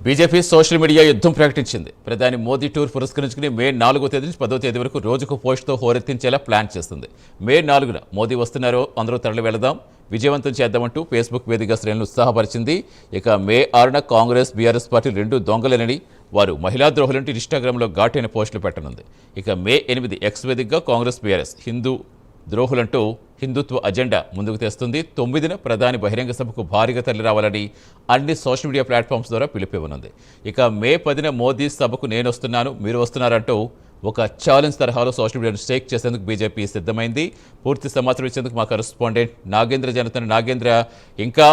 BJP social media యుద్ధం ప్రకటించింది. ప్రధాని మోదీ టూర్ పురస్కరించుకుని మే 4వ తేదీ నుంచి 10వ తేదీ వరకు రోజుకు పోస్టుతో హోరెత్తించేలా ప్లాన్ చేస్తుంది. మే 4న మోదీ వస్తున్నారో అందరూ తరలి వెళదాం, విజయవంతం చేద్దామంటూ ఫేస్బుక్ వేదికగా శ్రేణులు ఉత్సాహపరిచింది. ఇక మే 6న కాంగ్రెస్, బీఆర్ఎస్ పార్టీలు రెండూ దొంగలేనని, వారు మహిళా ద్రోహులంటూ ఇన్స్టాగ్రామ్లో ఘాటైన పోస్టులు పెట్టనుంది. ఇక మే 8 ఎక్స్ వేదికగా కాంగ్రెస్, బీఆర్ఎస్ హిందూ ద్రోహులంటూ హిందుత్వ అజెండా ముందుకు తెస్తుంది. 9న ప్రధాని బహిరంగ సభకు భారీగా తరలి రావాలని అన్ని సోషల్ మీడియా ప్లాట్ఫామ్స్ ద్వారా పిలుపునివ్వనుంది. ఇక మే 10న మోదీ సభకు నేను వస్తున్నాను, మీరు వస్తున్నారంటూ ఒక ఛాలెంజ్ తరహాలో సోషల్ మీడియాను స్టేక్ చేసేందుకు బీజేపీ సిద్ధమైంది. పూర్తి సమాచారం ఇచ్చేందుకు మా కరెస్పాండెంట్ నాగేంద్ర జనతన్. నాగేంద్ర, ఇంకా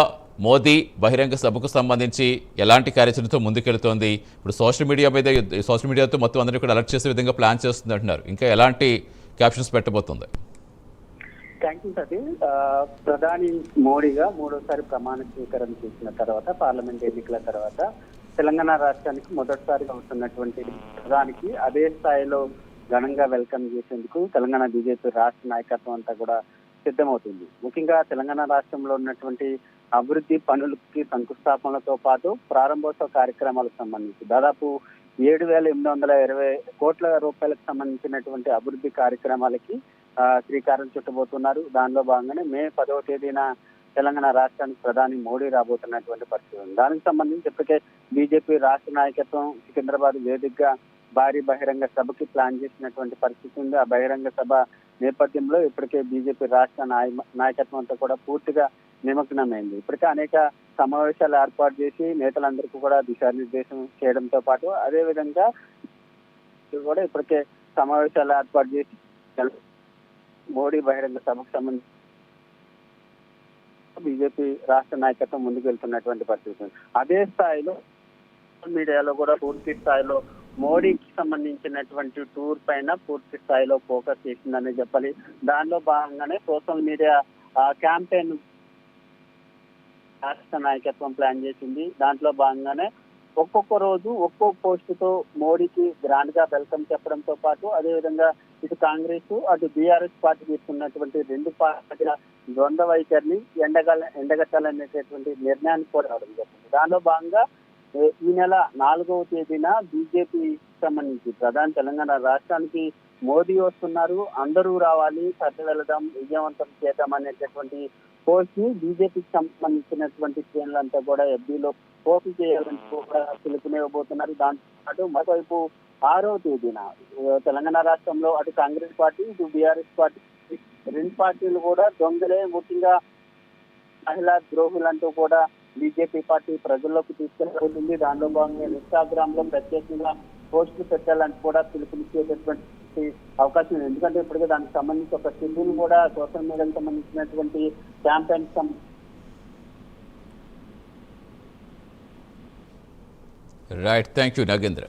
మోదీ బహిరంగ సభకు సంబంధించి ఎలాంటి కార్యాచరణతో ముందుకెళ్తోంది? ఇప్పుడు సోషల్ మీడియాతో మొత్తం అందరినీ కూడా అలర్ట్ చేసే విధంగా ప్లాన్ చేస్తుంది అంటున్నారు. ఇంకా ఎలాంటి క్యాప్షన్స్ పెట్టబోతుంది? Thank you Satish. ప్రధాని మోడీగా మూడోసారి ప్రమాణ స్వీకారం చేసిన తర్వాత, పార్లమెంట్ ఎన్నికల తర్వాత తెలంగాణ రాష్ట్రానికి మొదటిసారిగా వస్తున్నటువంటి ప్రధానికి అదే స్థాయిలో ఘనంగా వెల్కమ్ చేసేందుకు తెలంగాణ బీజేపీ రాష్ట్ర నాయకత్వం అంతా కూడా సిద్ధమవుతుంది. ముఖ్యంగా తెలంగాణ రాష్ట్రంలో ఉన్నటువంటి అభివృద్ధి పనులకి శంకుస్థాపనలతో పాటు ప్రారంభోత్సవ కార్యక్రమాలకు సంబంధించి దాదాపు 7,820 కోట్ల రూపాయలకు సంబంధించినటువంటి అభివృద్ధి కార్యక్రమాలకి శ్రీకారం చుట్టబోతున్నారు. దానిలో భాగంగానే మే 10వ తేదీన తెలంగాణ రాష్ట్రానికి ప్రధాని మోడీ రాబోతున్నటువంటి పరిస్థితి ఉంది. దానికి సంబంధించి ఇప్పటికే బీజేపీ రాష్ట్ర నాయకత్వం సికింద్రాబాద్ వేదికగా భారీ బహిరంగ సభకి ప్లాన్ చేసినటువంటి పరిస్థితి ఉంది. ఆ బహిరంగ సభ నేపథ్యంలో ఇప్పటికే బీజేపీ రాష్ట్ర నాయకత్వం అంతా కూడా పూర్తిగా నిమగ్నమైంది. ఇప్పటికే అనేక సమావేశాలు ఏర్పాటు చేసి నేతలందరికీ కూడా దిశానిర్దేశం చేయడంతో పాటు అదేవిధంగా కూడా ఇప్పటికే సమావేశాలు ఏర్పాటు చేసి మోడీ బహిరంగ సభకు సంబంధించి బీజేపీ రాష్ట్ర నాయకత్వం ముందుకు వెళ్తున్నటువంటి పరిస్థితి. అదే స్థాయిలో సోషల్ మీడియాలో కూడా పూర్తి స్థాయిలో మోడీకి సంబంధించినటువంటి టూర్ పైన పూర్తి స్థాయిలో ఫోకస్ చేసిందని చెప్పాలి. దానిలో భాగంగానే సోషల్ మీడియా క్యాంపెయిన్ రాష్ట్ర నాయకత్వం ప్లాన్ చేసింది. దాంట్లో భాగంగానే ఒక్కొక్క రోజు ఒక్కొక్క పోస్టుతో మోడీకి గ్రాండ్ గా వెల్కమ్ చెప్పడంతో పాటు అదేవిధంగా ఇటు కాంగ్రెస్ అటు బీఆర్ఎస్ పార్టీ తీసుకున్నటువంటి రెండు పార్టీల ద్వంద్వ వైఖరిని ఎండగట్టాలనేటటువంటి నిర్ణయాన్ని కూడా రావడం జరిగింది. దానిలో భాగంగా ఈ నెల 4వ తేదీన బీజేపీ సంబంధించి ప్రధాని తెలంగాణ రాష్ట్రానికి మోదీ వస్తున్నారు, అందరూ రావాలి, తరలి వెళదాం, విజయవంతం చేద్దాం అనేటటువంటి పోస్ట్ ని బీజేపీకి సంబంధించినటువంటి శ్రేణులంతా కూడా ఎఫ్బీలో పోటీ చేయాలని కూడా పిలుపునివ్వబోతున్నారు. దాంతో పాటు మరోవైపు 6వ తేదీన తెలంగాణ రాష్ట్రంలో అటు కాంగ్రెస్ పార్టీ ఇటు బీఆర్ఎస్ పార్టీ రెండు పార్టీలు కూడా దొంగలే, ముఖ్యంగా మహిళా ద్రోహులంటూ కూడా బీజేపీ పార్టీ ప్రజల్లోకి తీసుకెళ్లబోతుంది. దానిలో భాగంగా ఇన్స్టాగ్రామ్ లో ప్రత్యేకంగా పోస్టులు పెట్టాలని కూడా పిలుపునిచ్చేటటువంటి అవకాశం ఉంది. ఎందుకంటే ఇప్పటికే దానికి సంబంధించి ఒక షెడ్యూల్ కూడా సోషల్ మీడియాకి సంబంధించినటువంటి campaign right, thank you Nagendra.